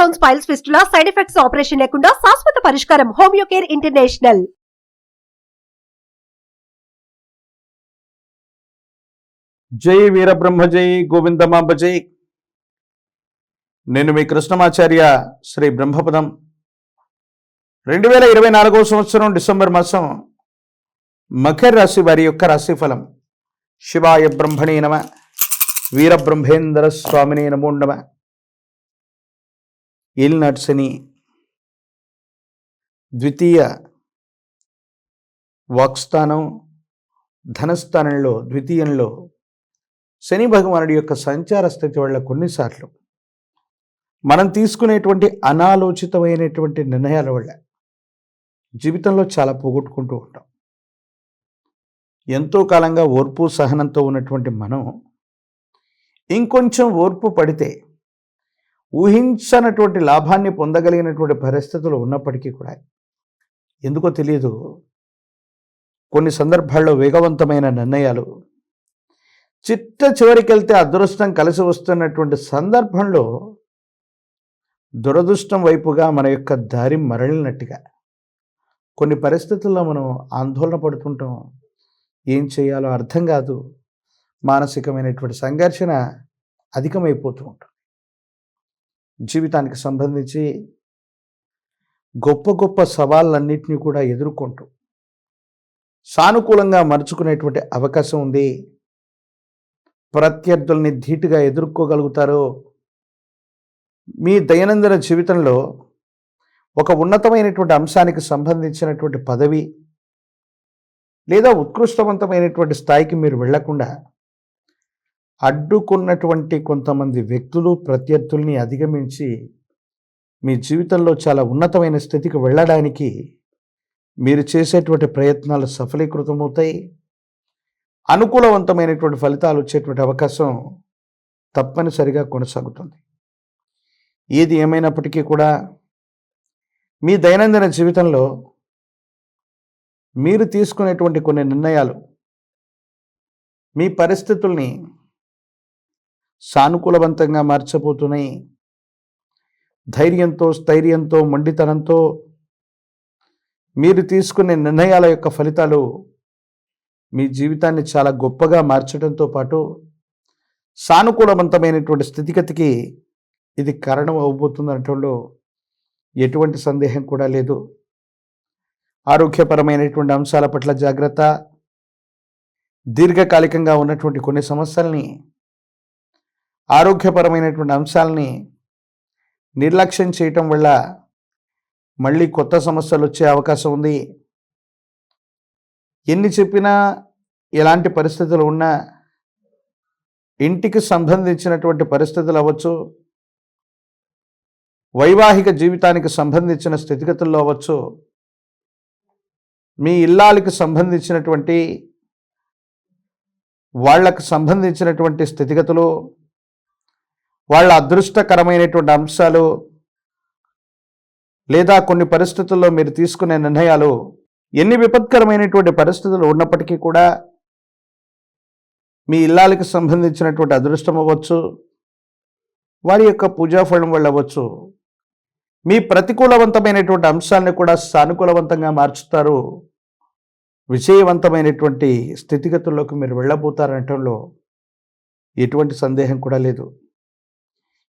Stones, piles, fistula side effects operation లేకుండా శాశ్వత పరిష్కారం. Homeo care international. జై వీరబ్రహ్మ జై గోవిందమాంబ జై. నేను మీ కృష్ణమాచార్య శ్రీ బ్రహ్మపదం. 2024 సంవత్సరం డిసెంబర్ మాసం మకర రాశి వారి యొక్క రాశిఫలం. శివాయ బ్రహ్మణే నమ, వీరబ్రహ్మేంద్ర స్వామినే నమో నమ. ఏలినాటి శని ద్వితీయ వాక్స్థానం ధనస్థానంలో ద్వితీయంలో శని భగవానుడి యొక్క సంచార స్థితి వల్ల కొన్నిసార్లు మనం తీసుకునేటువంటి అనాలోచితమైనటువంటి నిర్ణయాల వల్ల జీవితంలో చాలా పోగొట్టుకుంటూ ఉంటాం. ఎంతో కాలంగా ఓర్పు సహనంతో ఉన్నటువంటి మనం ఇంకొంచెం ఓర్పు పడితే ఊహించనటువంటి లాభాన్ని పొందగలిగినటువంటి పరిస్థితులు ఉన్నప్పటికీ కూడా ఎందుకో తెలియదు కొన్ని సందర్భాల్లో వేగవంతమైన నిర్ణయాలు చిట్ట చివరికి వెళ్తే అదృష్టం కలిసి వస్తున్నటువంటి సందర్భంలో దురదృష్టం వైపుగా మన యొక్క దారి మరలినట్టుగా కొన్ని పరిస్థితుల్లో మనం ఆందోళన పడుతుంటాం. ఏం చేయాలో అర్థం కాదు. మానసికమైనటువంటి సంఘర్షణ అధికమైపోతూ ఉంటుంది. జీవితానికి సంబంధించి గొప్ప గొప్ప సవాళ్ళన్నింటినీ కూడా ఎదుర్కొంటూ సానుకూలంగా మలుచుకునేటువంటి అవకాశం ఉంది. ప్రత్యర్థుల్ని ధీటుగా ఎదుర్కోగలుగుతారు. మీ దైనందిన జీవితంలో ఒక ఉన్నతమైనటువంటి అంశానికి సంబంధించినటువంటి పదవి లేదా ఉత్కృష్టవంతమైనటువంటి స్థాయికి మీరు వెళ్లకుండా అడ్డుకున్నటువంటి కొంతమంది వ్యక్తులు ప్రత్యర్థుల్ని అధిగమించి మీ జీవితంలో చాలా ఉన్నతమైన స్థితికి వెళ్ళడానికి మీరు చేసేటువంటి ప్రయత్నాలు సఫలీకృతమవుతాయి. అనుకూలవంతమైనటువంటి ఫలితాలు వచ్చేటువంటి అవకాశం తప్పనిసరిగా కొనసాగుతుంది. ఏది ఏమైనప్పటికీ కూడా మీ దైనందిన జీవితంలో మీరు తీసుకునేటువంటి కొన్ని నిర్ణయాలు మీ పరిస్థితుల్ని సానుకూలవంతంగా మార్చబోతున్నాయి. ధైర్యంతో స్థైర్యంతో మొండితనంతో మీరు తీసుకునే నిర్ణయాల యొక్క ఫలితాలు మీ జీవితాన్ని చాలా గొప్పగా మార్చడంతో పాటు సానుకూలవంతమైనటువంటి స్థితిగతికి ఇది కారణం అవబోతుంది అనటంలో ఎటువంటి సందేహం కూడా లేదు. ఆరోగ్యపరమైనటువంటి అంశాల పట్ల జాగ్రత్త. దీర్ఘకాలికంగా ఉన్నటువంటి కొన్ని సమస్యల్ని ఆరోగ్యపరమైనటువంటి అంశాలని నిర్లక్ష్యం చేయటం వల్ల మళ్ళీ కొత్త సమస్యలు వచ్చే అవకాశం ఉంది. ఎన్ని చెప్పినా ఎలాంటి పరిస్థితులు ఉన్నా ఇంటికి సంబంధించినటువంటి పరిస్థితులు అవ్వచ్చు, వైవాహిక జీవితానికి సంబంధించిన స్థితిగతుల్లో అవ్వచ్చు, మీ ఇల్లాలకి సంబంధించినటువంటి వాళ్లకు సంబంధించినటువంటి స్థితిగతులు, వాళ్ళ అదృష్టకరమైనటువంటి అంశాలు లేదా కొన్ని పరిస్థితుల్లో మీరు తీసుకునే నిర్ణయాలు ఎన్ని విపత్కరమైనటువంటి పరిస్థితులు ఉన్నప్పటికీ కూడా మీ ఇల్లాలకి సంబంధించినటువంటి అదృష్టం అవ్వచ్చు, వారి యొక్క పూజాఫలం వల్ల అవ్వచ్చు, మీ ప్రతికూలవంతమైనటువంటి అంశాలను కూడా సానుకూలవంతంగా మార్చుతారు. విజయవంతమైనటువంటి స్థితిగతుల్లోకి మీరు వెళ్ళబోతారనటంలో ఎటువంటి సందేహం కూడా లేదు.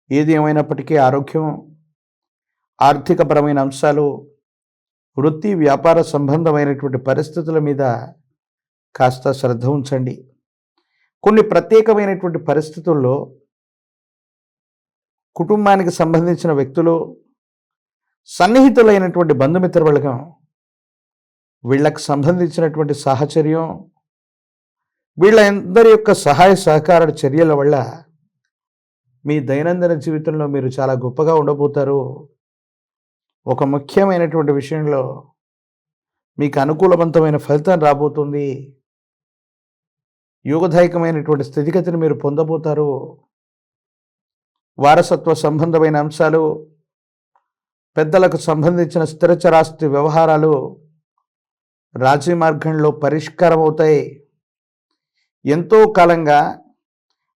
ఏది ఏమైనప్పటికీ ఆరోగ్యం, ఆర్థికపరమైన అంశాలు, వృత్తి వ్యాపార సంబంధమైనటువంటి పరిస్థితుల మీద కాస్త శ్రద్ధ ఉంచండి. కొన్ని ప్రత్యేకమైనటువంటి పరిస్థితుల్లో కుటుంబానికి సంబంధించిన వ్యక్తులు, సన్నిహితులైనటువంటి బంధుమిత్రవర్గం, వీళ్ళకు సంబంధించినటువంటి సాహచర్యం, వీళ్ళందరి యొక్క సహాయ సహకార చర్యల వల్ల మీ దైనందిన జీవితంలో మీరు చాలా గొప్పగా ఉండబోతారు. ఒక ముఖ్యమైనటువంటి విషయంలో మీకు అనుకూలవంతమైన ఫలితం రాబోతుంది. యోగదాయకమైనటువంటి స్థితిగతిని మీరు పొందబోతారు. వారసత్వ సంబంధమైన అంశాలు, పెద్దలకు సంబంధించిన స్థిరచరాస్తి వ్యవహారాలు రాజీ మార్గంలో పరిష్కారం అవుతాయి. ఎంతో కాలంగా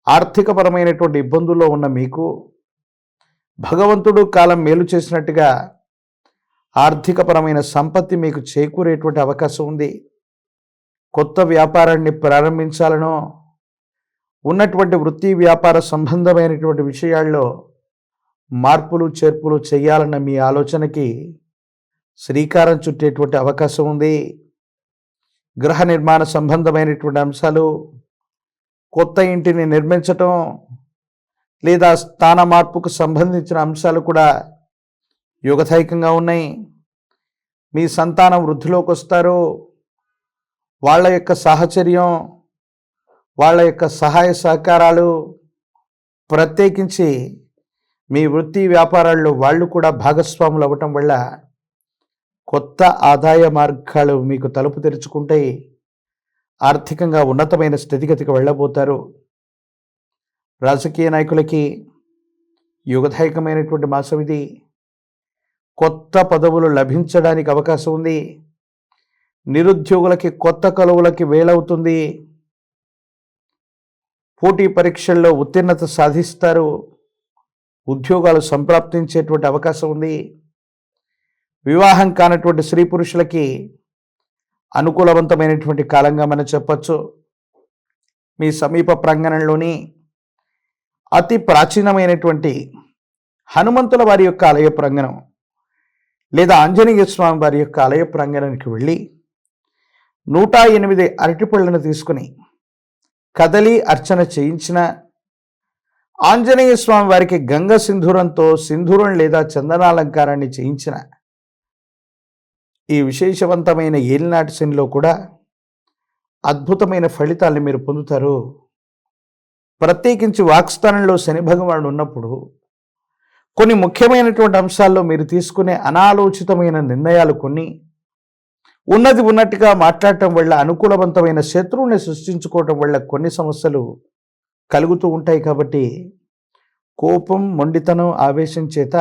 ఆర్థికపరమైనటువంటి ఇబ్బందుల్లో ఉన్న మీకు భగవంతుడు కాలం మేలు చేసినట్టుగా ఆర్థికపరమైన సంపత్తి మీకు చేకూరేటువంటి అవకాశం ఉంది. కొత్త వ్యాపారాన్ని ప్రారంభించాలనో ఉన్నటువంటి వృత్తి వ్యాపార సంబంధమైనటువంటి విషయాల్లో మార్పులు చేర్పులు చేయాలన్న మీ ఆలోచనకి శ్రీకారం చుట్టేటువంటి అవకాశం ఉంది. గృహ నిర్మాణ సంబంధమైనటువంటి అంశాలు, కొత్త ఇంటిని నిర్మించటం లేదా స్థాన మార్పుకు సంబంధించిన అంశాలు కూడా యోగదాయకంగా ఉన్నాయి. మీ సంతానం వృద్ధిలోకి వస్తారు. వాళ్ళ యొక్క సాహచర్యం, వాళ్ళ యొక్క సహాయ సహకారాలు, ప్రత్యేకించి మీ వృత్తి వ్యాపారాల్లో వాళ్ళు కూడా భాగస్వాములు అవ్వటం వల్ల కొత్త ఆదాయ మార్గాలు మీకు తలుపు తెరుచుకుంటాయి. ఆర్థికంగా ఉన్నతమైన స్థితిగతికి వెళ్ళబోతారు. రాజకీయ నాయకులకి యుగదాయకమైనటువంటి మాసం ఇది. కొత్త పదవులు లభించడానికి అవకాశం ఉంది. నిరుద్యోగులకి కొత్త కొలువులకి వేలవుతుంది. పోటీ పరీక్షల్లో ఉత్తీర్ణత సాధిస్తారు. ఉద్యోగాలు సంప్రాప్తించేటువంటి అవకాశం ఉంది. వివాహం కానటువంటి స్త్రీ పురుషులకి అనుకూలవంతమైనటువంటి కాలంగా మనం చెప్పచ్చు. మీ సమీప ప్రాంగణంలోని అతి ప్రాచీనమైనటువంటి హనుమంతుల వారి యొక్క ఆలయ ప్రాంగణం లేదా ఆంజనేయ స్వామి వారి యొక్క ఆలయ ప్రాంగణానికి వెళ్ళి 108 అరటిపళ్ళను తీసుకుని కదలి అర్చన చేయించిన, ఆంజనేయ స్వామి వారికి గంగ సింధూరంతో సింధూరం లేదా చందనాలంకారాన్ని చేయించిన ఈ విశేషవంతమైన ఏలినాటి శనిలో కూడా అద్భుతమైన ఫలితాలను మీరు పొందుతారు. ప్రత్యేకించి వాక్స్థానంలో శని భగవానుడు ఉన్నప్పుడు కొన్ని ముఖ్యమైనటువంటి అంశాల్లో మీరు తీసుకునే అనాలోచితమైన నిర్ణయాలు కొన్ని ఉన్నది ఉన్నట్టుగా మాట్లాడటం వల్ల అనుకూలవంతమైన శత్రువుని సృష్టించుకోవటం వల్ల కొన్ని సమస్యలు కలుగుతూ ఉంటాయి. కాబట్టి కోపం, మొండితనం, ఆవేశం చేత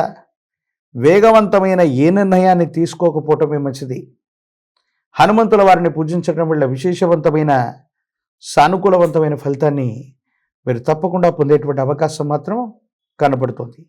వేగవంతమైన ఏ నిర్ణయాన్ని తీసుకోకపోవటమే మంచిది. హనుమంతుల వారిని పూజించడం వల్ల విశేషవంతమైన సానుకూలవంతమైన ఫలితాన్ని మీరు తప్పకుండా పొందేటువంటి అవకాశం మాత్రం కనబడుతుంది.